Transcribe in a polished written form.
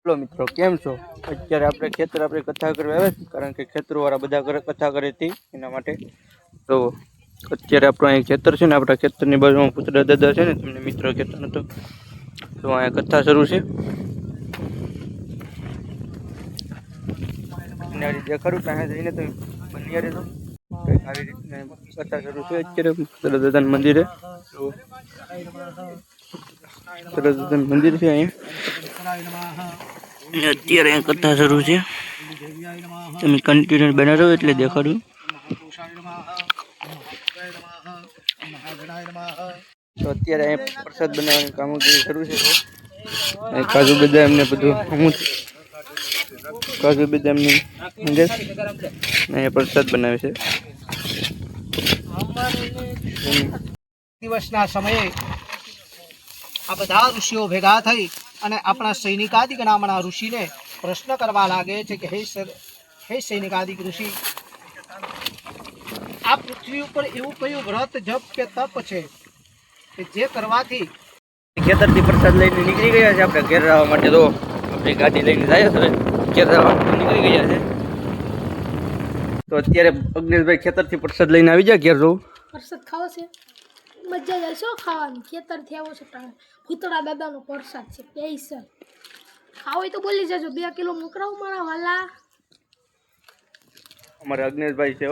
Hello मित्रों केम छो। अत्यारे आपणे खेतर आपणे कथा करवा आव्या छीए कारण के खेतरवाळा बधा कथा करे ती एना माटे। तो अत्यारे आपणो अहीं खेतर छे ने आपणा खेतरनी बाजुमां पुतळा दादा छे ने तमने मित्र कहेता नतो तो अहीं कथा शरू छे। नारी देखाडું ત્યાં જઈને તમે બન્યા રહેજો કંઈક આવી રીતના કથા શરૂ છે અત્યારે પુતળા દાદાના મંદિરે। તો પુતળા દાદાનું મંદિર છે અહીંયા અને અત્યારે અહીં કથા શરૂ છે। તમે કન્ટિન્યુ બના રહો એટલે દેખાડું। તો અત્યારે અહીં પ્રસાદ બનાવવાની કામગીરી શરૂ છે। અહીં કાજુ બદામ ને બધું અમુક काजू बदाम प्रसाद बनावे छे। दिवसना समये आ बधा ऋषिओ भेगा थई अने आपणा सैनिकादिक नामना ऋषिने प्रश्न करवा लागे छे कि हे सैनिकादिक ऋषि आ पृथ्वी पर एवुं कयुं व्रत जप के तप छे कि जे करवाथी खेतरथी प्रसाद लईने निकળી ગયા છે આપણે ઘેર આવવા માટે। તો આપણી ગાડી લઈને જાય છે ઘેર આવવા નીકળી ગયા છે। તો અત્યારે અગ્નેશભાઈ ખેતરથી પ્રસાદ લઈને આવી જાય ઘેર જવું प्रसाद खाओ से मजा जाए शो खावानी खेतर थी आवो छे भूतड़ा दादानो प्रसाद छे स्पेशल खाओ तो बोली जाजो 2 किलो मोकराओ मारा वाला। અમારે અગ્નેશભાઈ છે।